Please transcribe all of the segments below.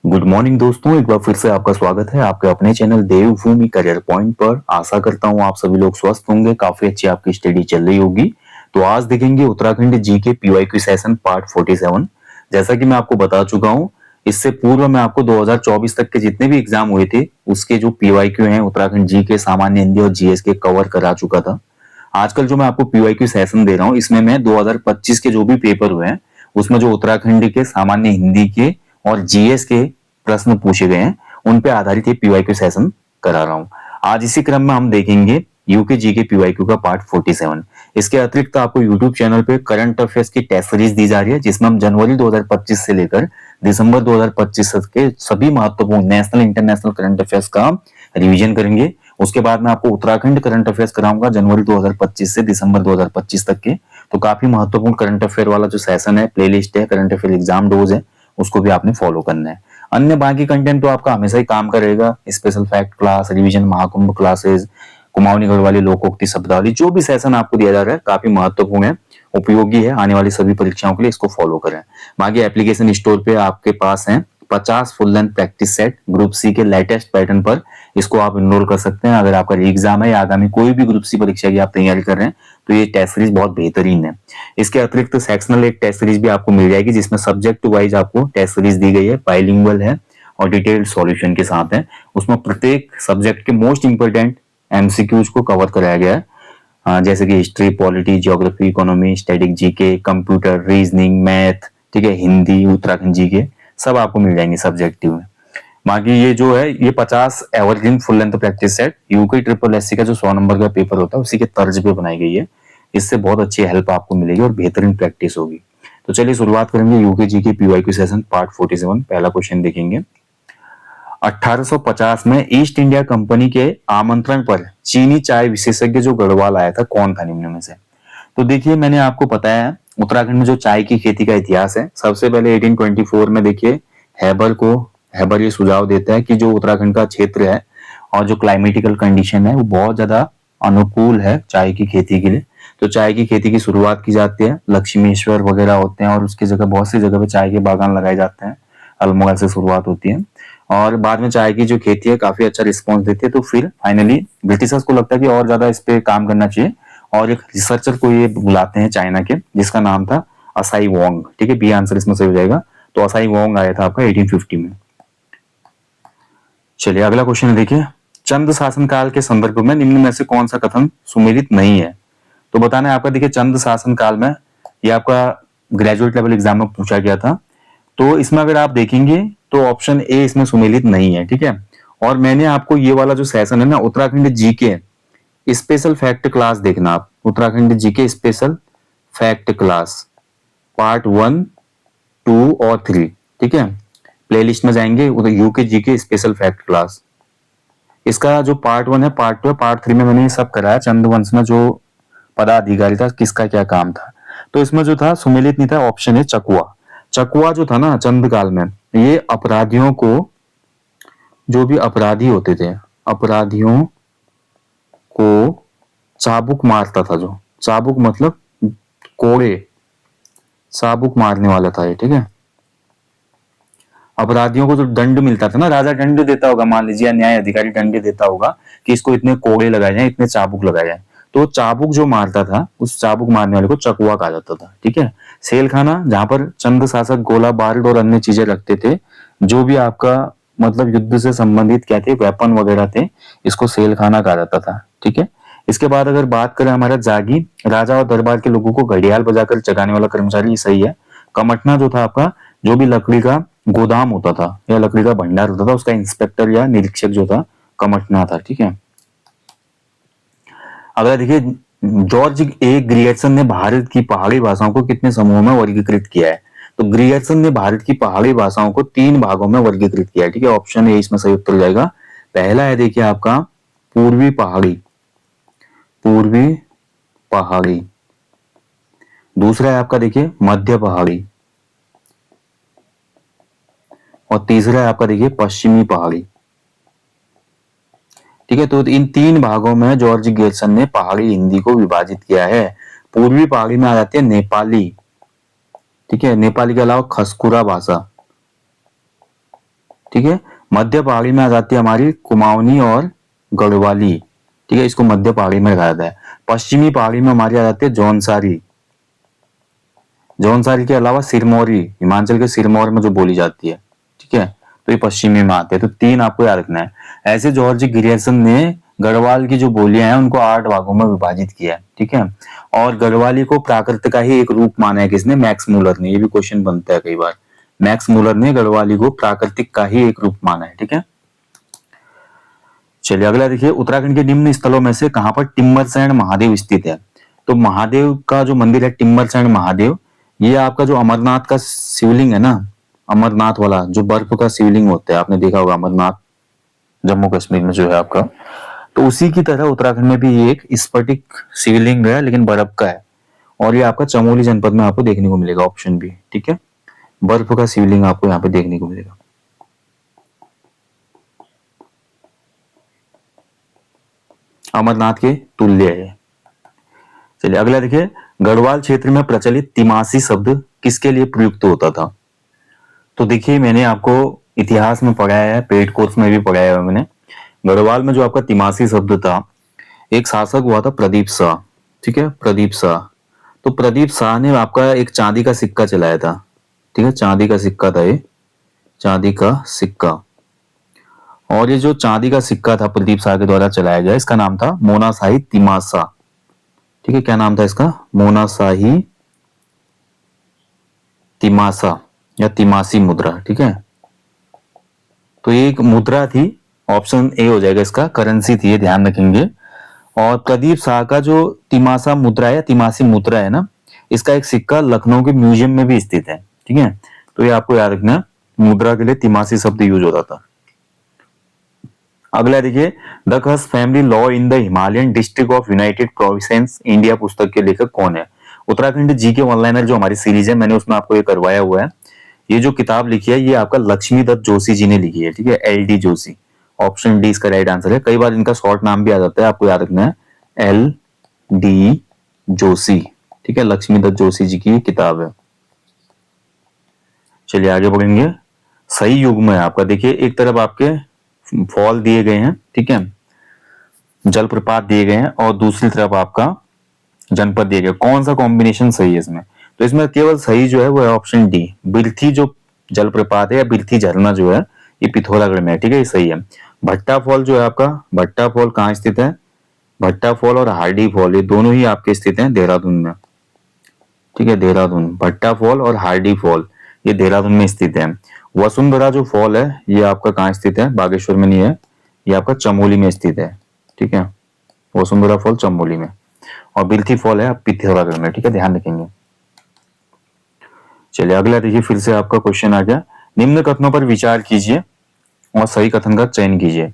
Good morning दोस्तों, एक बार फिर से आपका स्वागत है आपके अपने चैनल देवभूमि करियर पॉइंट पर। आशा करता हूँ आप सभी लोग स्वस्थ होंगे, काफी अच्छी आपकी स्टडी चल रही होगी। तो आज देखेंगे Uttarakhand GK PYQ session part 47। जैसा कि मैं आपको बता चुका हूँ, इससे पूर्व मैं आपको 2024 तक के जितने भी एग्जाम हुए थे उसके जो पीवाईक्यू हैं उत्तराखंड जीके, सामान्य हिंदी और जीएस के कवर करा चुका था। आजकल जो मैं आपको पीवाईक्यू सेशन दे रहा हूँ इसमें मैं 2025 के जो भी पेपर हुए हैं उसमें जो उत्तराखंड के सामान्य हिंदी के और जीएस के प्रश्न पूछे गए हैं उन पे आधारित ये पीवाईक्यू सेशन करा रहा हूँ। आज इसी क्रम में हम देखेंगे यूके जीके पीवाईक्यू का पार्ट 47। इसके अतिरिक्त आपको यूट्यूब चैनल पे करंट अफेयर्स की टेस्ट सीरीज दी जा रही है जिसमें हम जनवरी 2025 से लेकर दिसंबर 2025 तक के सभी महत्वपूर्ण नेशनल इंटरनेशनल करंट अफेयर्स का रिवीजन करेंगे। उसके बाद मैं आपको उत्तराखंड करंट अफेयर्स कराऊंगा जनवरी 2025 से दिसंबर 2025 तक के। तो काफी महत्वपूर्ण करंट अफेयर वाला जो सेशन है, प्लेलिस्ट है, करंट अफेयर एग्जाम डोज है, उसको भी आपने फॉलो करना है। अन्य बाकी कंटेंट तो आपका हमेशा ही काम करेगा। Special fact class, revision Mahakumbh classes, Kumaoni Garhwali लोकोक्ति शब्दावली, जो भी सेशन आपको दिया जा रहा है काफी महत्वपूर्ण है, उपयोगी है आने वाली सभी परीक्षाओं के लिए, इसको फॉलो करें। बाकी एप्लीकेशन स्टोर पे आपके पास है 50 full length practice set group C के लेटेस्ट पैटर्न पर, इसको आप इनरोल कर सकते हैं। अगर आपका एग्जाम है या आगामी कोई भी ग्रुप सी परीक्षा की आप तैयारी कर रहे हैं तो ये टेस्ट सीरीज बहुत बेहतरीन है। इसके अतिरिक्त सेक्शनल एक टेस्ट सीरीज भी आपको मिल जाएगी जिसमें सब्जेक्ट वाइज आपको टेस्ट सीरीज दी गई है, बाइलिंगुअल है और डिटेल्ड सॉल्यूशन के साथ है। उसमें प्रत्येक सब्जेक्ट के मोस्ट इंपोर्टेंट एमसीक्यूज को कवर कराया गया है, जैसे कि history, polity, geography, economy, static GK, computer, reasoning, math, ठीक है, हिंदी, उत्तराखंड जीके, सब आपको मिल जाएंगे सब्जेक्टिव में। बाकी ये जो है ये 50 evergreen full length practice set UK triple SC का जो 100 नंबर का पेपर होता है उसी के तर्ज पे बनाई गई है। इससे बहुत अच्छी हेल्प आपको मिलेगी और बेहतरीन प्रैक्टिस होगी। तो चलिए शुरुआत करेंगे UK GK PYQ session part 47। पहला क्वेश्चन देखेंगे। 1850 में ईस्ट इंडिया कंपनी के आमंत्रण पर चीनी चाय विशेषज्ञ जो गढ़वाल आया था कौन था निम्न में से? तो देखिए, मैंने आपको बताया उत्तराखंड में जो चाय की खेती का इतिहास है। सबसे पहले 1824 में देखिए हैबर ये सुझाव देता है कि जो उत्तराखंड का क्षेत्र है और जो क्लाइमेटिकल कंडीशन है वो बहुत ज्यादा अनुकूल है चाय की खेती के लिए। तो चाय की खेती की शुरुआत की जाती है, लक्ष्मीश्वर वगैरह होते हैं और उसकी जगह बहुत सी जगह पे चाय के बागान लगाए जाते हैं। अल्मोड़ा से शुरुआत होती है और बाद में चाय की जो खेती है काफी अच्छा रिस्पॉन्स देती है। तो फिर फाइनली ब्रिटिशर्स को लगता है कि और ज्यादा इस पे काम करना चाहिए और एक रिसर्चर को ये बुलाते हैं चाइना के, जिसका नाम था असाई वोंग। ठीक है, बी आंसर इसमें सही हो जाएगा। तो असाई वोंग आया था आपका 1850 में। चलिए अगला क्वेश्चन देखिए। चंद शासन काल के संदर्भ में निम्न में से कौन सा कथन सुमेलित नहीं है? तो बताना है आपका। देखिए, चंद शासन काल में ये आपका ग्रेजुएट लेवल एग्जाम में पूछा गया था। तो इसमें अगर आप देखेंगे तो ऑप्शन ए इसमें सुमेलित नहीं है। ठीक है, और मैंने आपको ये वाला जो सेशन है ना Uttarakhand GK special fact class देखना आप, Uttarakhand GK special fact class part 1, 2 और 3। ठीक है, प्लेलिस्ट में जाएंगे UK GK special fact class. इसका जो पार्ट 1 है, पार्ट 2 है, पार्ट 3 में मैंने ये सब कराया। चंद्रवंश में जो पदाधिकारी था किसका क्या काम था। तो इसमें जो था सुमेलित नहीं था, ऑप्शन है चकुआ। चकुआ जो था ना चंद काल में, ये अपराधियों को, जो भी अपराधी होते थे, अपराधियों को चाबुक मारता था। जो चाबुक मतलब कोड़े, चाबुक मारने वाला था ये। ठीक है, अपराधियों को जो दंड मिलता था ना, राजा दंड देता होगा मान लीजिए, या न्याय अधिकारी दंड देता होगा कि इसको इतने कोड़े लगाए जाए, इतने चाबुक लगाए जाए। तो चाबुक जो मारता था उस चाबुक मारने वाले को चकुआ कहा जाता था। ठीक है, सेल खाना जहां पर चंद शासक गोला बारूद और अन्य चीजें रखते थे, जो भी आपका मतलब युद्ध से संबंधित क्या थे, वेपन वगैरह थे, इसको सेल खाना कहा जाता था। ठीक है, इसके बाद अगर बात करें हमारा जागी, राजा और दरबार के लोगों को घड़ियाल बजाकर जगाने वाला कर्मचारी, सही है। कमटना जो था आपका, जो भी लकड़ी का गोदाम होता था या लकड़ी का भंडार होता था उसका इंस्पेक्टर या निरीक्षक जो था कमटना था। ठीक है, अगर देखिए जॉर्ज ए ग्रियर्सन ने भारत की पहाड़ी भाषाओं को कितने समूहों में वर्गीकृत किया है? तो ग्रियर्सन ने भारत की पहाड़ी भाषाओं को 3 भागों में वर्गीकृत किया है। ठीक है, ऑप्शन ए इसमें सही उत्तर जाएगा। पहला है देखिए आपका पूर्वी पहाड़ी, पूर्वी पहाड़ी। दूसरा है आपका देखिए मध्य पहाड़ी और तीसरा है आपका देखिए पश्चिमी पहाड़ी। ठीक है, तो इन 3 भागों में जॉर्ज ग्रियर्सन ने पहाड़ी हिंदी को विभाजित किया है। पूर्वी पहाड़ी में आ जाती है नेपाली। ठीक है, नेपाली के अलावा खसकुरा भाषा, ठीक है। मध्य पहाड़ी में आ जाती है हमारी कुमाऊनी और गढ़वाली, ठीक है, इसको मध्य पहाड़ी में रखा जाता है। पश्चिमी पहाड़ी में हमारी आ जाती है जौनसारी, जौनसारी के अलावा सिरमौरी, हिमाचल के सिरमौर में जो बोली जाती है, ठीक है, तो ये पश्चिमी में आते हैं। तो 3 आपको याद रखना है। ऐसे जॉर्ज ग्रियर्सन ने गढ़वाल की जो बोलियां हैं उनको 8 भागों में विभाजित किया है, ठीक है। और गढ़वाली को प्राकृत का ही एक रूप माना है किसने? मैक्स मूलर ने। ये भी क्वेश्चन बनता है कई बार। मैक्स मूलर ने गढ़वाली को प्राकृतिक का ही एक रूप माना है, ठीक है। चलिए अगला देखिए, उत्तराखंड के निम्न स्थलों में से कहां पर टिम्बरसैंड महादेव स्थित है? तो महादेव का जो मंदिर है टिम्बरसैंड महादेव, ये आपका जो अमरनाथ का शिवलिंग है ना, अमरनाथ वाला जो बर्फ का शिवलिंग होता है, आपने देखा होगा अमरनाथ जम्मू कश्मीर में जो है आपका, तो उसी की तरह उत्तराखंड में भी ये एक स्फटिक शिवलिंग है लेकिन बर्फ का है। और ये आपका चमोली जनपद में आपको देखने को मिलेगा, ऑप्शन बी, ठीक है। बर्फ का शिवलिंग आपको यहाँ पे देखने को मिलेगा। अमरनाथ के तुल्य है। चलिए अगला देखिए, गढ़वाल क्षेत्र में प्रचलित तिमासी शब्द किसके लिए प्रयुक्त होता था? तो देखिए मैंने आपको इतिहास में पढ़ाया है, पेड कोर्स में भी पढ़ाया है मैंने। गढ़वाल में जो आपका तिमासी शब्द था, एक शासक हुआ था प्रदीप शाह, ठीक है, प्रदीप शाह। तो प्रदीप शाह ने आपका एक चांदी का सिक्का चलाया था, ठीक है, चांदी का सिक्का था ये, चांदी का सिक्का। और ये जो चांदी का सिक्का था प्रदीप शाह के द्वारा चलाया गया, इसका नाम था मोनाशाही तिमासा, ठीक है। क्या नाम था इसका? मोनाशाही तिमासा या तिमासी मुद्रा, ठीक है। तो ये एक मुद्रा थी, ऑप्शन ए हो जाएगा इसका, करेंसी थी ये, ध्यान रखेंगे। और प्रदीप शाह का जो तिमासा मुद्रा है, तिमासी मुद्रा है ना, इसका एक सिक्का लखनऊ के म्यूजियम में भी स्थित है, ठीक है। तो ये आपको याद रखना, मुद्रा के लिए तिमासी शब्द यूज होता था। अगला देखिए, the Khas family law in the Himalayan district of United province India पुस्तक के लेखक कौन है? उत्तराखंड जी के ऑनलाइनर जो हमारी सीरीज है, मैंने उसमें आपको ये करवाया हुआ है। ये जो किताब लिखी है ये आपका लक्ष्मी दत्त जोशी जी ने लिखी है, ठीक है, LD जोशी। ऑप्शन डी इसका राइट आंसर है। कई बार इनका शॉर्ट नाम भी आ जाता है, आपको याद रखना है, LD जोशी, ठीक है, लक्ष्मी दत्त जोशी जी की किताब है। चलिए आगे बढ़ेंगे। सही युग्म है आपका, देखिए एक तरफ आपके फॉल दिए गए हैं, ठीक है, जलप्रपात दिए गए हैं, और दूसरी तरफ आपका जनपद दिए गए। कौन सा कॉम्बिनेशन सही है इसमें? तो इसमें केवल सही जो है वो है ऑप्शन डी, बिरथी जो जलप्रपात है या बिरथी झरना जो है ये पिथौरागढ़ में है, ठीक है, ये सही है। भट्टा फॉल जो है आपका, भट्टा फॉल कहाँ स्थित है? भट्टा फॉल और हार्डी फॉल ये दोनों ही आपके स्थित हैं देहरादून में, ठीक है, देहरादून। भट्टा फॉल और हार्डी फॉल ये देहरादून में स्थित है। वसुंधरा जो फॉल है ये आपका कहाँ स्थित है? बागेश्वर में नहीं है, ये आपका चमोली में स्थित है, ठीक है, वसुंधरा फॉल चमोली में। और बिरथी फॉल है पिथौरागढ़ में, ठीक है, ध्यान रखेंगे। चलिए अगला देखिए, फिर से आपका क्वेश्चन आ गया, निम्न कथनों पर विचार कीजिए और सही कथन का चयन कीजिए।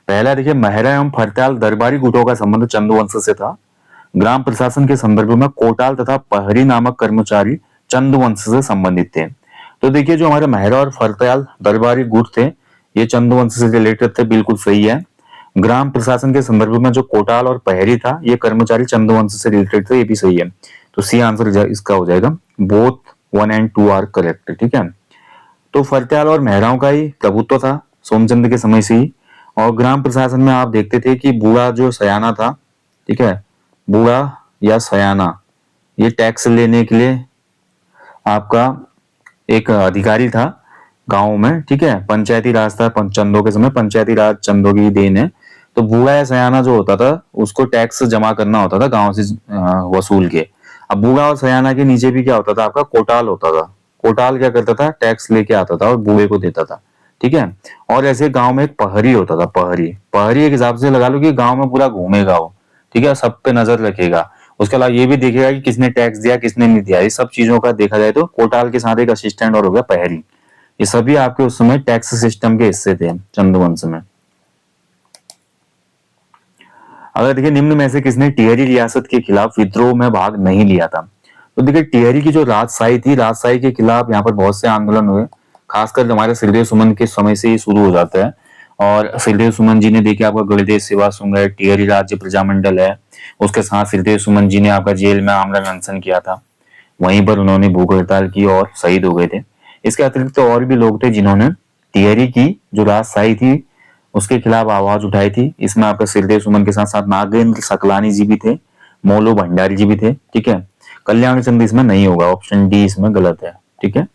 पहला देखिए, महरा एवं फरत्याल दरबारी गुटों का संबंध चंदवंश से था। ग्राम प्रशासन के संदर्भ में कोटाल तथा पहरी नामक कर्मचारी चंदवंश से संबंधित थे। तो देखिए जो हमारे महरा और फरत्याल दरबारी गुट थे ये चंदवंश से रिलेटेड थे, बिल्कुल सही है। ग्राम प्रशासन के संदर्भ में जो कोटाल और पहरी था ये कर्मचारी चंदवंश से रिलेटेड थे, ये भी सही है। तो सी आंसर इसका हो जाएगा, बोथ 1 and 2 आर करेक्ट, ठीक है। तो फरत्याल और महराओं का ही प्रभुत्व था सोमचंद के समय से ही। और ग्राम प्रशासन में आप देखते थे कि बूढ़ा जो सयाना था, ठीक है, बूढ़ा या सयाना, ये टैक्स लेने के लिए आपका एक अधिकारी था गांव में, ठीक है, पंचायती राज था, चंदों के समय पंचायती राज चंदों की देन है। तो बूढ़ा या सयाना जो होता था उसको टैक्स जमा करना होता था गांव से वसूल के। अब बूढ़ा और सयाना के नीचे भी क्या होता था? आपका कोटाल होता था। कोटाल क्या करता था? टैक्स लेके आता था और बूढ़े को देता था, ठीक है। और ऐसे गांव में एक पहरी होता था, पहरी, पहरी एक हिसाब से लगा लो कि गांव में पूरा घूमेगा वो, ठीक है, सब पे नजर रखेगा। उसके अलावा ये भी देखेगा कि किसने टैक्स दिया किसने नहीं दिया, ये सब चीजों का देखा जाए तो कोटाल के साथ एक असिस्टेंट और हो गया पहरी। ये सभी आपके उस समय टैक्स सिस्टम के हिस्से थे चंदवंश में। अगर देखिए निम्न में से किसने टिहरी रियासत के खिलाफ विद्रोह में भाग नहीं लिया था? तो देखिए टिहरी की जो राजशाही थी, राजशाही के खिलाफ यहाँ पर बहुत से आंदोलन हुए, खासकर हमारे श्रीदेव सुमन के समय से ही शुरू हो जाता है। और श्रीदेव सुमन जी ने देखिए आपका गणदेव सेवा संघ है, टिहरी राज्य प्रजामंडल है, उसके साथ श्रीदेव सुमन जी ने आपका जेल में आमरण अनशन किया था, वहीं पर उन्होंने भूख हड़ताल की और शहीद हो गए थे। इसके अतिरिक्त तो और भी लोग थे जिन्होंने टिहरी की जो राजशाही थी उसके खिलाफ आवाज उठाई थी। इसमें आपका सिरदेव सुमन के साथ साथ नागेंद्र सकलानी जी भी थे, मोलू भंडारी जी भी थे। ठीक है, कल्याण चंद इसमें नहीं होगा, ऑप्शन डी इसमें गलत है। ठीक है,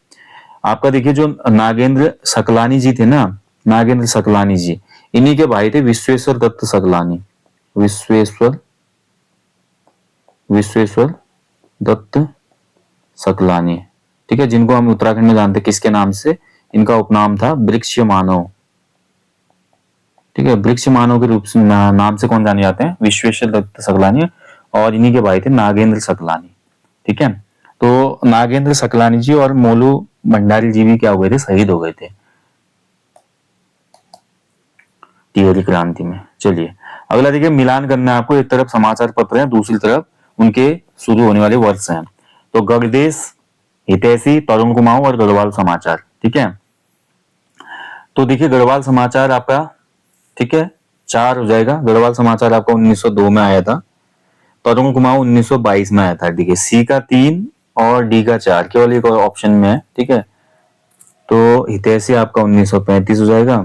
आपका देखिए जो नागेंद्र सकलानी जी थे ना, नागेंद्र सकलानी जी, इन्हीं के भाई थे विश्वेश्वर दत्त सकलानी, विश्वेश्वर विश्वेश्वर दत्त सकलानी। ठीक है, जिनको हम उत्तराखंड में जानते किसके नाम से, इनका उपनाम था वृक्ष मानव। ठीक है, वृक्ष मानव के रूप से नाम से कौन जाने जाते हैं, विश्वेश्वर दत्त सकलानी, और इन्हीं के भाई थे नागेंद्र सकलानी। ठीक है, तो नागेंद्र सकलानी जी और मोलू भंडारी जी भी क्या हुए थे, शहीद हो गए थे टिहरी क्रांति में। चलिए अगला देखिए, मिलान करना है आपको, एक तरफ समाचार पत्र है, दूसरी तरफ उनके शुरू होने वाले वर्ष हैं। तो गणदेश, हितैषी, तरुण कुमाऊं और गढ़वाल समाचार। ठीक है, तो देखिए गढ़वाल समाचार आपका, ठीक है, 4 हो जाएगा। गढ़वाल समाचार आपका 1902 में आया था, तरुण कुमाऊं 1922 में आया था। ठीक है, सी का 3 और डी का 4, केवल एक और ऑप्शन में है। ठीक है, तो हितैषी आपका 1935 हो जाएगा,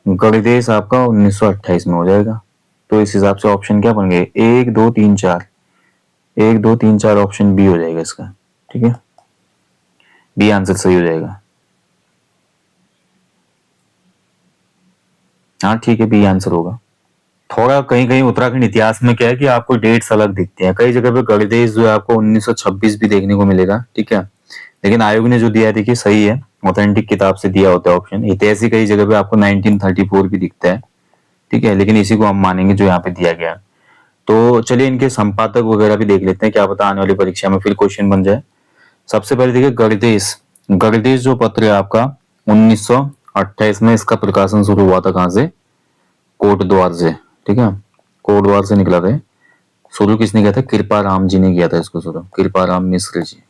गणदेश आपका 1928 में हो जाएगा। तो इस हिसाब से ऑप्शन क्या बन गए, 1 2 3 4, 1 2 3 4, ऑप्शन बी हो जाएगा इसका। ठीक है, बी आंसर सही हो जाएगा। हाँ ठीक है, बी आंसर होगा। थोड़ा कहीं कहीं उत्तराखंड इतिहास में क्या है कि आपको डेट्स अलग दिखती हैं, कई जगह पे गणदेश जो है आपको 1926 भी देखने को मिलेगा। ठीक है, लेकिन आयोग ने जो दिया है देखिए सही है, ऑथेंटिक किताब से दिया होता है ऑप्शन। हितैषी कई जगह पे आपको 1934 भी दिखता है। ठीक है, लेकिन इसी को हम मानेंगे जो यहाँ पे दिया गया है। तो चलिए इनके संपादक वगैरह भी देख लेते हैं, क्या पता आने वाली परीक्षा में फिर क्वेश्चन बन जाए। सबसे पहले देखिए गणदेश, गणदेश जो पत्र है आपका 1928 में इसका प्रकाशन शुरू हुआ था। कहां से, कोटद्वार से। ठीक है, कोटद्वार से निकला था। शुरू किसने किया था, कृपा राम जी ने किया था इसको शुरू, कृपा राम मिश्र जी।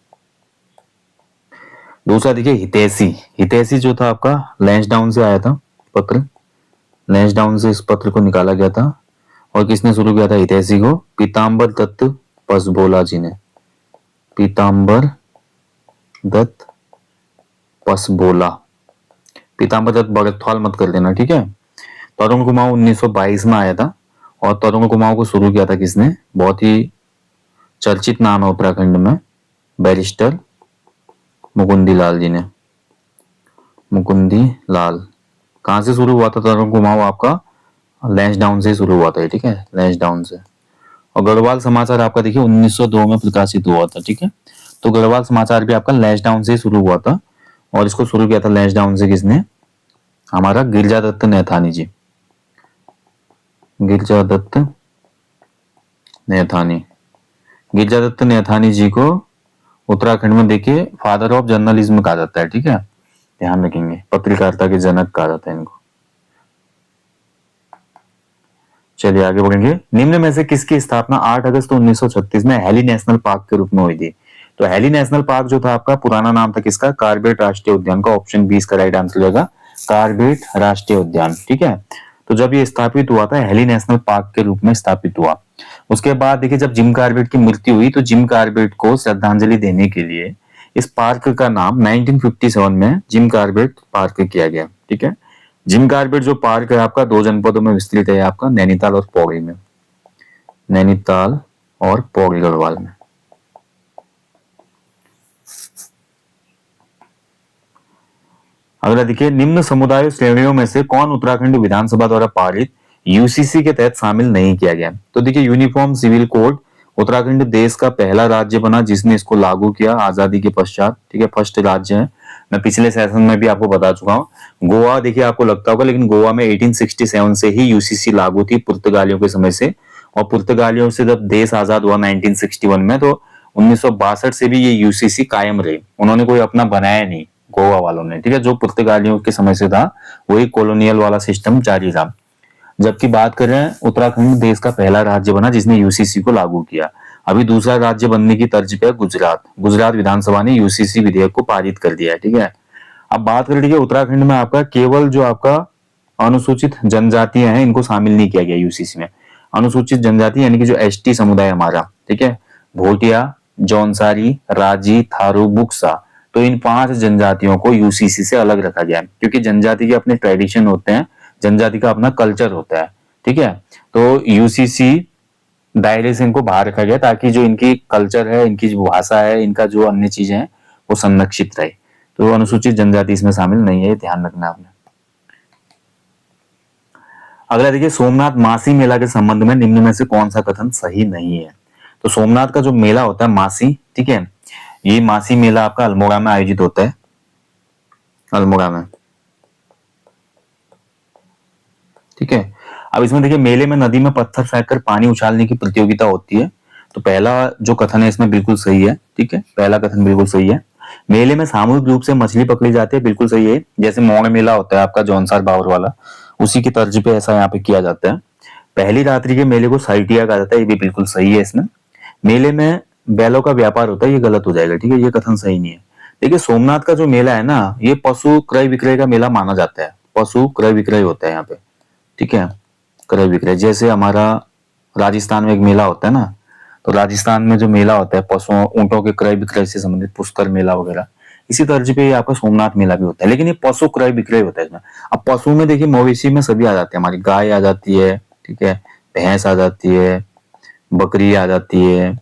दूसरा देखिए हितैषी, हितैषी जो था आपका लैंसडाउन से आया था पत्र, लैंसडाउन से इस पत्र को निकाला गया था। और किसने शुरू किया था हितैषी को, पीताम्बर दत्त पसबोला जी ने, पीताम्बर दत्त पसबोला, पीताम्बर दत्त बड़थवाल मत कर देना। ठीक है, तरुण कुमाऊं 1922 में आया था, और तरुण कुमाऊं को शुरू किया था किसने, बहुत ही चर्चित नाम है उत्तराखंड में, बैरिस्टर मुकुंदी लाल जी ने, मुकुंदी लाल। कहां से शुरू हुआ था तरुण कुमाऊं आपका, लैंसडाउन से शुरू हुआ था। ठीक है, लैंसडाउन से। और गढ़वाल समाचार आपका देखिए 1902 में प्रकाशित हुआ था। ठीक है, तो गढ़वाल समाचार भी आपका लैंसडाउन से शुरू हुआ था, और इसको शुरू किया था लैंसडाउन से किसने, हमारा गिरजा दत्त नैथानी जी, गिरजा दत्त नैथानी। गिरजा दत्त नैथानी जी को उत्तराखंड में देखिए फादर ऑफ जर्नलिज्म कहा जाता है। ठीक है, ध्यान रखेंगे, पत्रकारिता के जनक कहा जाता है इनको। चलिए आगे बढ़ेंगे। निम्न में से किसकी स्थापना 8 अगस्त 1936 में हैली नेशनल पार्क के रूप में हुई थी। तो हैली नेशनल पार्क जो था आपका पुराना नाम था किसका, कार्बेट राष्ट्रीय उद्यान का। ऑप्शन 20 का राइट आंसर रहेगा, कार्बेट राष्ट्रीय उद्यान। ठीक है, तो जब ये स्थापित हुआ था हैली नेशनल पार्क के रूप में स्थापित हुआ। उसके बाद देखिए जब जिम कार्बेट की मृत्यु हुई तो जिम कार्बेट को श्रद्धांजलि देने के लिए इस पार्क का नाम 1957 में जिम कार्बेट पार्क किया गया। ठीक है, जिम कार्बेट जो पार्क है आपका 2 जनपदों में विस्तृत है, आपका नैनीताल और पौड़ी में, नैनीताल और पौड़ी गढ़वाल में। अगला देखिए, निम्न समुदाय श्रेणियों में से कौन उत्तराखंड विधानसभा द्वारा पारित यूसीसी के तहत शामिल नहीं किया गया। तो देखिए यूनिफॉर्म सिविल कोड, उत्तराखंड देश का पहला राज्य बना जिसने इसको लागू किया आजादी के पश्चात। ठीक है, फर्स्ट राज्य है, मैं पिछले सेशन में भी आपको बता चुका हूँ। गोवा देखिए आपको लगता होगा, लेकिन गोवा में 1867 से ही यूसीसी लागू थी पुर्तगालियों के समय से, और पुर्तगालियों से जब देश आजाद हुआ 1961 में, तो 1962 से भी ये यूसीसी कायम रही, उन्होंने कोई अपना बनाया नहीं गोवा वालों ने। ठीक है, जो पुर्तगालियों के समय से था वही कॉलोनियल वाला सिस्टम जारी था। जबकि बात कर रहे हैं उत्तराखंड देश का पहला राज्य बना जिसने यूसीसी को लागू किया। अभी दूसरा राज्य बनने की तर्ज पे गुजरात, गुजरात विधानसभा ने यूसीसी विधेयक को पारित कर दिया है। ठीक है, अब बात कर लीजिए उत्तराखंड में आपका केवल जो आपका अनुसूचित जनजातियां हैं इनको शामिल नहीं किया गया यूसीसी में। अनुसूचित जनजाति यानी कि जो एसटी समुदाय हमारा, ठीक है, भोटिया, जौनसारी, राजी, थारू, बुक्सा, तो इन 5 जनजातियों को यूसीसी से अलग रखा गया है, क्योंकि जनजाति के अपने ट्रेडिशन होते हैं, जनजाति का अपना कल्चर होता है, ठीक है। तो यूसीसी दायरे से इनको बाहर रखा गया ताकि जो इनकी कल्चर है, इनकी जो भाषा है, इनका जो अन्य चीजें हैं वो संरक्षित रहे। तो अनुसूचित जनजाति इसमें शामिल नहीं है, ये ध्यान रखना आपने। अगला देखिए, सोमनाथ मासी मेला के संबंध में निम्न में से कौन सा कथन सही नहीं है। तो सोमनाथ का जो मेला होता है मासी, ठीक है, ये मासी मेला आपका अल्मोड़ा में आयोजित होता है, अल्मोड़ा में, ठीक है। अब इसमें देखिए, मेले में नदी में पत्थर फेंककर पानी उछालने की प्रतियोगिता होती है। तो पहला जो कथन है इसमें बिल्कुल सही है, ठीक है, पहला कथन बिल्कुल सही है। मेले में सामूहिक रूप से मछली पकड़ी जाती है, बिल्कुल सही है। जैसे मोड़ मेला होता है आपका जौनसार बावर वाला, उसी की तर्ज पे ऐसा यहाँ पे किया जाता है। पहली रात्रि के मेले को साइटिया कहा जाता है, ये भी बिल्कुल सही है। इसमें मेले में बैलों का व्यापार होता है, ये गलत हो जाएगा, ठीक है, ये कथन सही नहीं है। देखिए, सोमनाथ का जो मेला है ना, ये पशु क्रय विक्रय का मेला माना जाता है, पशु क्रय विक्रय होता है यहाँ पे, ठीक है, क्रय विक्रय। जैसे हमारा राजस्थान में एक मेला होता है ना, तो राजस्थान में जो मेला होता है पशुओं ऊंटों के क्रय विक्रय से संबंधित, पुष्कर मेला वगैरह, इसी तर्ज पे आपका सोमनाथ मेला भी होता है, लेकिन ये पशु क्रय विक्रय होता है इसमें। अब पशु में देखिए, मवेशी में सभी आ जाते हैं, हमारी गाय आ जाती है, ठीक है, भैंस आ जाती है, बकरी आ जाती है,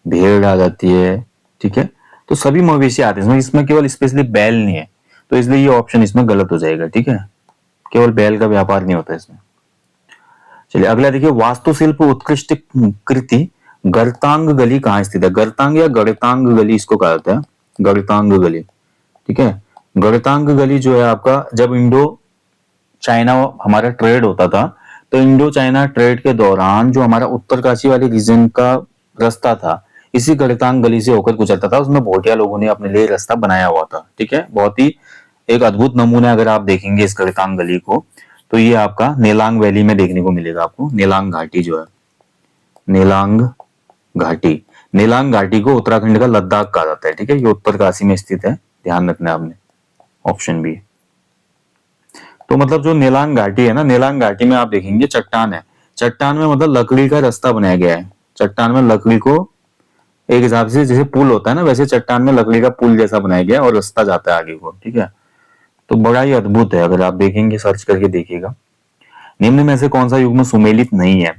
भेड़ आ जाती है, ठीक है, तो सभी मवेशी आते हैं इसमें। इसमें केवल स्पेशली बैल नहीं है, तो इसलिए ये ऑप्शन इसमें गलत हो जाएगा, ठीक है, केवल बैल का व्यापार नहीं होता इसमें। चलिए अगला देखिए, वास्तुशिल्प उत्कृष्ट कृति गर्तांग गली कहाँ स्थित है। गर्तांग या गणतांग गली इसको कहा जाता है, गणतांग गली, ठीक है। गणतांग गली जो है आपका, जब इंडो चाइना हमारा ट्रेड होता था, तो इंडो चाइना ट्रेड के दौरान जो हमारा उत्तरकाशी वाले रीजन का रास्ता था, इसी गणतांग गली से होकर गुजरता था। उसमें भोटिया लोगों ने अपने लिए रास्ता बनाया हुआ था, ठीक है। बहुत ही एक अद्भुत नमूना अगर आप देखेंगे इस गणतांग गली को, तो ये आपका नेलांग वैली में देखने को मिलेगा आपको। नेलांग घाटी जो है, नेलांग घाटी, नेलांग घाटी को उत्तराखंड का लद्दाख कहा जाता है, ठीक है, ये उत्तरकाशी में स्थित है, ध्यान रखना आपने, ऑप्शन बी। तो मतलब जो नेलांग घाटी है ना, नेलांग घाटी में आप देखेंगे चट्टान है, चट्टान में मतलब लकड़ी का रास्ता बनाया गया है। चट्टान में लकड़ी को एक हिसाब से जैसे पुल होता है ना, वैसे चट्टान में लकड़ी का पुल जैसा बनाया गया है और रास्ता जाता है आगे को, ठीक है। तो बड़ा ही अद्भुत है, अगर आप देखेंगे, सर्च करके देखिएगा। निम्न में से कौन सा युग्म सुमेलित नहीं है।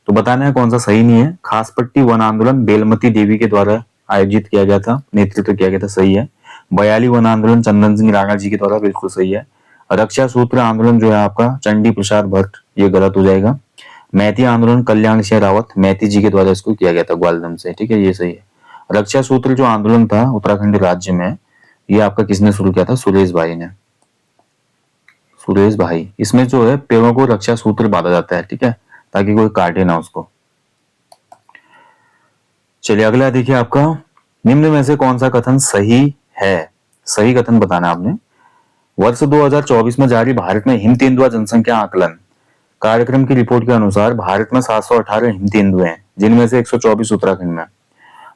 तो बताना है कौन सा सही नहीं है। खासपट्टी वन आंदोलन बेलमती देवी के द्वारा आयोजित किया गया था, नेतृत्व किया गया था, सही है। बयाली वन आंदोलन चंदन सिंह राणा जी के द्वारा, बिल्कुल सही है। रक्षा सूत्र आंदोलन जो है आपका चंडी प्रसाद भट्ट, ये गलत हो जाएगा। मैती आंदोलन कल्याण सिंह रावत, मैती जी के द्वारा इसको किया गया था ग्वालदम से, ठीक है, ये सही है। रक्षा सूत्र जो आंदोलन था उत्तराखंड राज्य में, ये आपका किसने शुरू किया था, सुरेश भाई ने, सुरेश भाई। इसमें जो है पेड़ों को रक्षा सूत्र बांधा जाता है, ठीक है, ताकि कोई काटे ना उसको। चलिए अगला देखिए आपका, निम्न में से कौन सा कथन सही है, सही कथन बताना आपने। वर्ष 2024 में जारी भारत में हिम तेंदुआ जनसंख्या आकलन कार्यक्रम की रिपोर्ट के अनुसार भारत में 718 हिम तेंदुए हैं, जिनमें से 124 उत्तराखंड में।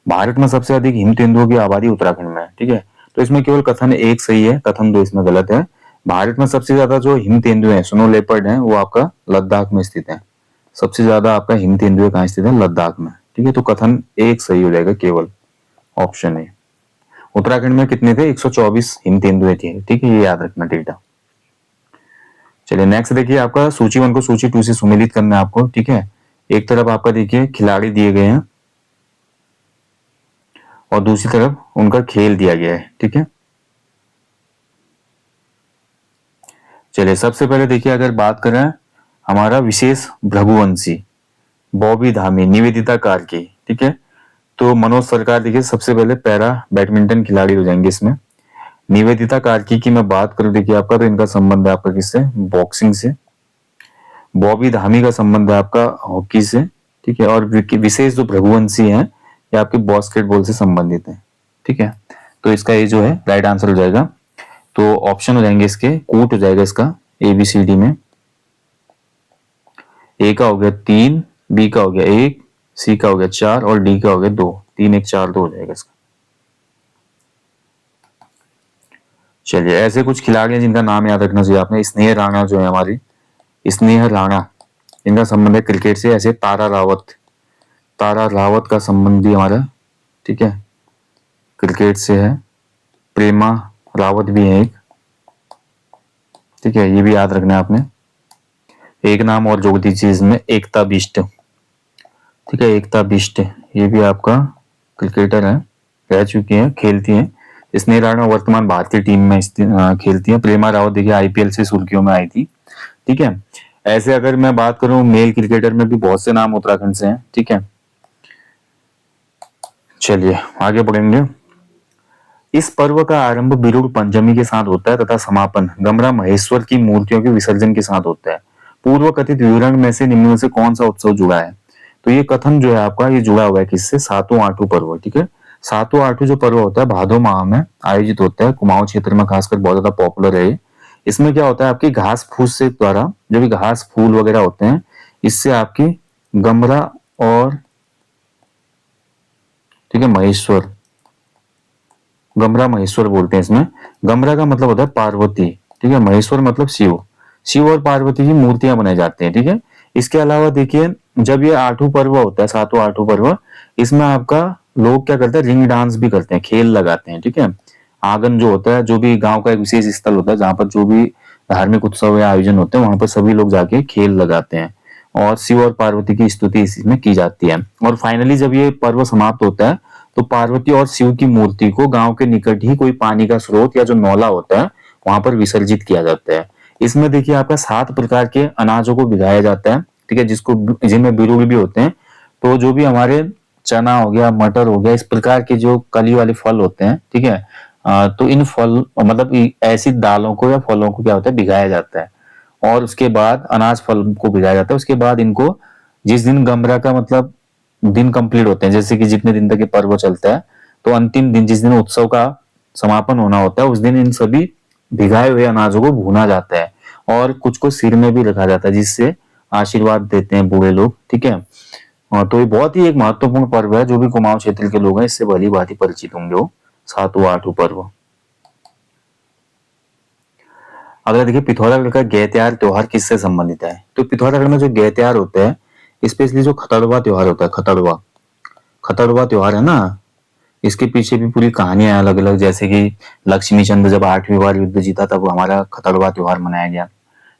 भारत में सबसे अधिक हिम तेंदुओं की आबादी उत्तराखंड में है, ठीक है। तो इसमें केवल कथन एक सही है, कथन दो इसमें गलत है। भारत में सबसे ज्यादा जो हिम तेंदुए हैं, स्नो लेपर्ड हैं, वो आपका लद्दाख में स्थित है। सबसे ज्यादा आपका हिम तेंदुए कहाँ स्थित है, लद्दाख में, ठीक है। तो कथन एक सही हो जाएगा, केवल ऑप्शन ए। उत्तराखंड में कितने थे, 124 हिम तेंदुए थे, ठीक है, ये याद रखना डेटा। चलिए नेक्स्ट देखिए आपका, सूची 1 को सूची 2 से सुमेलित करना है आपको, ठीक है। एक तरफ आपका देखिए खिलाड़ी दिए गए हैं और दूसरी तरफ उनका खेल दिया गया है, ठीक है। चलिए सबसे पहले देखिए, अगर बात करें हमारा विशेष भृगुवंशी, बॉबी धामी, निवेदिता कार्की, ठीक है। तो मनोज सरकार देखिए सबसे पहले पैरा बैडमिंटन खिलाड़ी हो जाएंगे इसमें। निवेदिता कार्की की मैं बात करूं देखिए आपका, तो इनका संबंध है आपका किससे, बॉक्सिंग से। बॉबी धामी का संबंध है आपका हॉकी से, ठीक है। और विशेष जो भृगुवंशी हैं, ये आपके बास्केटबॉल से संबंधित है, ठीक है। तो इसका ये जो है राइट आंसर हो जाएगा। तो ऑप्शन हो जाएंगे इसके, कूट हो जाएगा इसका ABCD में। ए का हो गया 3, बी का हो गया 1, सी का हो गया 4 और डी का हो गया 2। 3 1 4 2 हो जाएगा इसका। चलिए ऐसे कुछ खिलाड़ी हैं जिनका नाम याद रखना चाहिए आपने। स्नेह राणा जो है हमारी, स्नेह राणा, इनका संबंध है क्रिकेट से। ऐसे तारा रावत, तारा रावत का संबंध भी हमारा, ठीक है, क्रिकेट से है। प्रेमा रावत भी है एक, ठीक है, ये भी याद रखना है आपने। एक नाम और जोड़ दीजिए इसमें, एकता बिष्ट, ठीक है, एकता बिष्ट, ये भी आपका क्रिकेटर है, रह चुकी है, खेलती है। स्नेह राणा वर्तमान भारतीय टीम में खेलती है। प्रेमा रावत देखिए आईपीएल से सुर्खियों में आई थी, ठीक है। ऐसे अगर मैं बात करूं मेल क्रिकेटर में भी बहुत से नाम उत्तराखंड से हैं, ठीक है। चलिए आगे बढ़ेंगे। इस पर्व का आरंभ बिरुड़ पंचमी के साथ होता है तथा समापन गमरा महेश्वर की मूर्तियों के विसर्जन के साथ होता है। पूर्व कथित विवरण में से निम्न में से कौन सा उत्सव जुड़ा है? तो ये कथन जो है आपका, ये जुड़ा हुआ है किससे? सातों आठों पर्व, ठीक है। सातों आठों जो पर्व होता है भादो माह में आयोजित होता है, कुमाऊं क्षेत्र में खासकर बहुत ज्यादा पॉपुलर है। इसमें क्या होता है, आपकी घास फूस से द्वारा जो भी घास फूल वगैरह होते हैं, इससे आपकी गमरा और, ठीक है, महेश्वर, गमरा महेश्वर बोलते हैं इसमें। गमरा का मतलब होता है पार्वती, ठीक है, महेश्वर मतलब शिव, शिव और पार्वती की मूर्तियां बनाई जाती हैं, ठीक है। इसके अलावा देखिए जब ये आठों पर्व होता है, सातों आठों पर्व, इसमें आपका लोग क्या करते हैं, रिंग डांस भी करते हैं, खेल लगाते हैं, ठीक है। आंगन जो होता है, जो भी गांव का एक विशेष स्थल होता है जहां पर जो भी धार्मिक उत्सव या आयोजन होते हैं, वहां पर सभी लोग जाके खेल लगाते हैं और शिव और पार्वती की स्तुति इसमें की जाती है। और फाइनली जब ये पर्व समाप्त होता है तो पार्वती और शिव की मूर्ति को गांव के निकट ही कोई पानी का स्रोत या जो नौला होता है वहां पर विसर्जित किया जाता है। इसमें देखिए आपका 7 प्रकार के अनाजों को भिगाया जाता है, ठीक है, जिसको जिनमें बिरुड़ भी होते हैं। तो जो भी हमारे चना हो गया, मटर हो गया, इस प्रकार के जो कली वाले फल होते हैं, ठीक है, तो इन फल मतलब ऐसी दालों को या फलों को क्या होता है, भिगाया जाता है और उसके बाद अनाज फल को भिगाया जाता है। उसके बाद इनको जिस दिन गमरा का मतलब दिन कंप्लीट होते हैं, जैसे कि जितने दिन तक ये पर्व चलता है, तो अंतिम दिन जिस दिन उत्सव का समापन होना होता है उस दिन इन सभी भिगाए हुए अनाजों को भूना जाता है और कुछ को सिर में भी रखा जाता है जिससे आशीर्वाद देते हैं बूढ़े लोग, ठीक है। तो ये बहुत ही एक महत्वपूर्ण पर्व है, जो भी कुमाऊं क्षेत्र के लोग हैं इससे भली भांति परिचित होंगे वो सातों आठों पर्व। अगर देखिए पिथौरागढ़ का गैत्यार त्योहार किससे संबंधित है? तो पिथौरागढ़ में जो गैत्यार होता है, स्पेशली जो खतड़वा त्योहार होता है, खतड़वा खतड़वा त्योहार है ना, इसके पीछे भी पूरी कहानियां अलग अलग, जैसे कि लक्ष्मी चंद जब 8वीं बार युद्ध जीता तब हमारा खतड़वा त्योहार मनाया गया,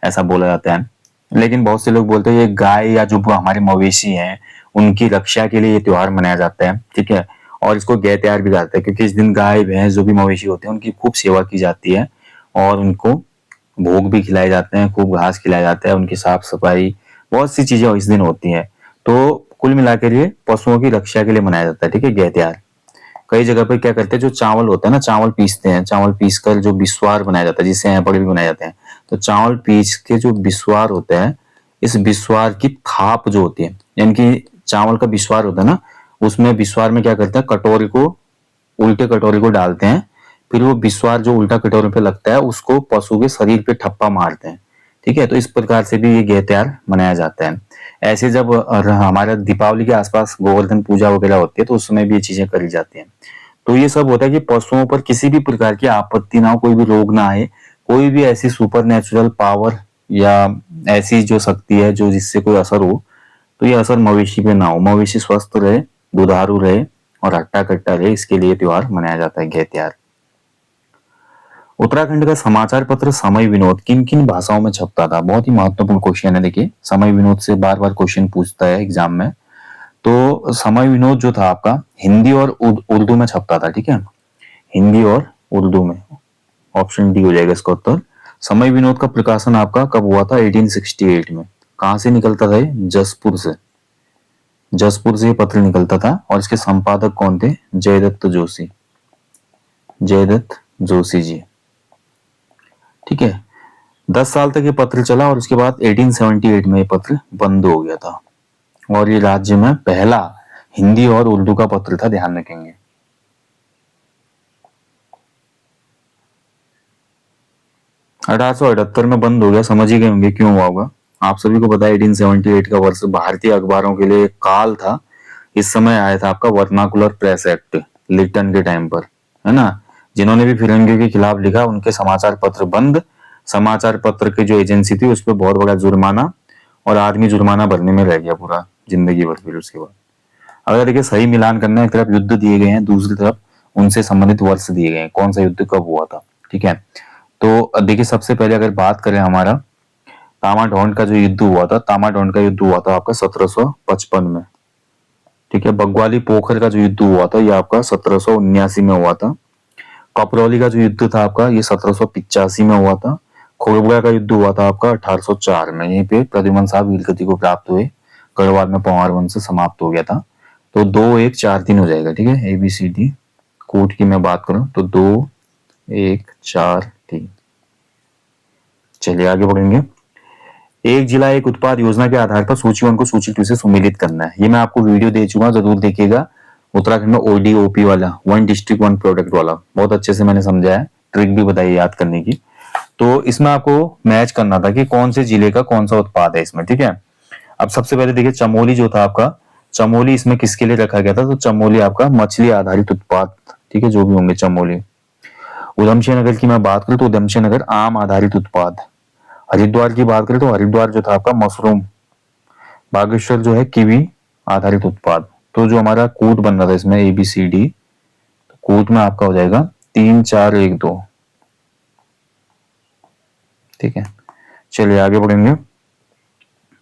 ऐसा बोला जाता है। लेकिन बहुत से लोग बोलते हैं ये गाय या जो हमारे मवेशी हैं उनकी रक्षा के लिए ये त्योहार मनाया जाता है, ठीक है। और इसको गै त्योहार भी कहते हैं क्योंकि इस दिन गाय भैंस जो भी मवेशी होते हैं उनकी खूब सेवा की जाती है और उनको भोग भी खिलाए जाते हैं, खूब घास खिलाया जाता है, उनकी साफ सफाई, बहुत सी चीजें इस दिन होती हैं। तो कुल मिलाकर ये पशुओं की रक्षा के लिए मनाया जाता है, ठीक है, गै त्योहार। कई जगह पर क्या करते हैं, जो चावल होता है ना, चावल पीसते हैं, चावल पीस कर जो बिस्वार बनाया जाता है जिससे ऐपड़ भी बनाए जाते हैं। तो चावल पीस के जो बिस्वार होता है, इस बिस्वार की थाप जो होती है, यानी कि चावल का बिस्वार होता है ना, उसमें बिस्वार में क्या करते हैं, कटोरे को, उल्टे कटोरे को डालते हैं, फिर वो बिस्वार जो उल्टा कटोरे पे लगता है उसको पशु के शरीर पे ठप्पा मारते हैं, ठीक है। तो इस प्रकार से भी ये गै त्योहार मनाया जाता है। ऐसे जब हमारे दीपावली के आसपास गोवर्धन पूजा वगैरह होती है तो उस समय भी ये चीजें करी जाती हैं। तो ये सब होता है कि पशुओं पर किसी भी प्रकार की आपत्ति ना हो, कोई भी रोग ना आए, कोई भी ऐसी सुपर नेचुरल पावर या ऐसी जो शक्ति है जो जिससे कोई असर हो, तो ये असर मवेशी पे ना हो, मवेशी स्वस्थ रहे, दुधारू रहे और हट्टा कट्टा रहे, इसके लिए त्योहार मनाया जाता है गै त्योहार। उत्तराखंड का समाचार पत्र समय विनोद किन किन भाषाओं में छपता था? बहुत ही महत्वपूर्ण क्वेश्चन है, देखिए समय विनोद से बार बार क्वेश्चन पूछता है एग्जाम में। तो समय विनोद जो था आपका हिंदी और उर्दू में छपता था, ठीक है, हिंदी और उर्दू में। ऑप्शन डी हो जाएगा इसका उत्तर। समय विनोद का प्रकाशन आपका कब हुआ था? 1868 में। कहां से निकलता था? जसपुर से, जसपुर से ये पत्र निकलता था और इसके संपादक कौन थे? जयदत्त जोशी, जयदत्त जोशी जी, ठीक है। 10 साल तक ये पत्र चला और उसके बाद 1878 में ये पत्र बंद हो गया था और ये राज्य में पहला हिंदी और उर्दू का पत्र था, ध्यान रखेंगे। 1878 में बंद हो गया, समझ ही गए होंगे क्यों हुआ होगा। आप सभी को पता है 1878 का वर्ष भारतीय अखबारों के लिए काल था। इस समय आया था आपका वर्नाकुलर प्रेस एक्ट लिटन के टाइम पर, है ना। जिन्होंने भी फिरंगियों के खिलाफ लिखा उनके समाचार पत्र बंद, समाचार पत्र की जो एजेंसी थी उस पर बहुत बड़ा जुर्माना और आदमी जुर्माना भरने में रह गया पूरा जिंदगी भर। फिर उसके बाद अगर देखिए सही मिलान करना है, एक तरफ युद्ध दिए गए हैं, दूसरी तरफ उनसे संबंधित वर्ष दिए गए हैं, कौन सा युद्ध कब हुआ था। ठीक है, तो देखिए सबसे पहले अगर बात करें हमारा तामाढौंड का जो युद्ध हुआ था, तामाढौंड का युद्ध हुआ था आपका 1755 में। ठीक है, बग्वाली पोखर का जो युद्ध हुआ था ये आपका 1779 में हुआ था। कपरौली का जो युद्ध था आपका ये 1785 में हुआ था। खोरबुगा का युद्ध हुआ था आपका 1804 में। यहीं पे प्रद्युमन साहब वीरगति को प्राप्त हुए, गढ़वाल में पंवार वंश समाप्त हो गया था। तो 2-1-4-3 हो जाएगा। ठीक है, ABCD कोड की मैं बात करूं तो 2-1-4-3। चलिए आगे बढ़ेंगे। एक जिला एक उत्पाद योजना के आधार पर सूची 1 को सूची 2 से सुमेलित करना है। ये मैं आपको वीडियो दे चुका हूं, जरूर देखिएगा। उत्तराखंड में ODOP वाला, 1 डिस्ट्रिक्ट 1 प्रोडक्ट वाला, बहुत अच्छे से मैंने समझाया है, ट्रिक भी बताई याद करने की। तो इसमें आपको मैच करना था कि कौन से जिले का कौन सा उत्पाद है इसमें। ठीक है, अब सबसे पहले देखिए चमोली जो था आपका, चमोली इसमें किसके लिए रखा गया था, तो चमोली आपका मछली आधारित उत्पाद, ठीक है, जो भी होंगे चमोली। उधमसिंह नगर की मैं बात करूं तो उधमसिंह नगर आम आधारित उत्पाद। हरिद्वार की बात करें तो हरिद्वार जो था आपका मशरूम। बागेश्वर जो है कीवी आधारित उत्पाद। तो जो हमारा कोड बन रहा था इसमें ABCD, तो कोड में आपका हो जाएगा 3-4-1-2। ठीक है, चलिए आगे बढ़ेंगे।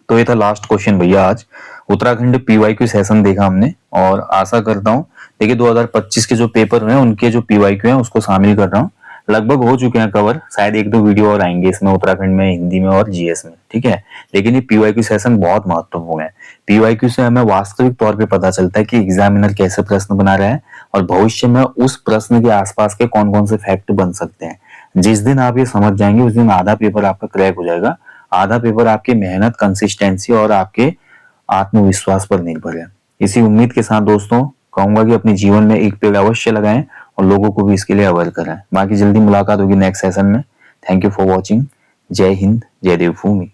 तो ये था लास्ट क्वेश्चन भैया आज। उत्तराखंड PYQ सेशन देखा हमने, और आशा करता हूँ देखिए 2025 के जो पेपर हैं उनके जो PYQ हैं उसको शामिल कर रहा हूँ। लगभग हो चुके हैं कवर, शायद 1-2 वीडियो और आएंगे इसमें उत्तराखंड में, हिंदी में और GS में। ठीक है, लेकिन ये PYQ सेशन बहुत महत्वपूर्ण है। PYQ से हमें वास्तविक तौर पे पता चलता है कि एग्जामिनर कैसे प्रश्न बना रहा है और भविष्य में उस प्रश्न के आसपास के कौन कौन से फैक्ट बन सकते हैं। जिस दिन आप ये समझ जाएंगे उस दिन आधा पेपर आपका क्रैक हो जाएगा। आधा पेपर आपकी मेहनत, कंसिस्टेंसी और आपके आत्मविश्वास पर निर्भर है। इसी उम्मीद के साथ दोस्तों कहूंगा कि अपने जीवन में एक पेड़ अवश्य लगाएं और लोगों को भी इसके लिए अवेयर कराएं। बाकी जल्दी मुलाकात होगी नेक्स्ट सेशन में। Thank you for watching. जय हिंद, जय देवभूमि।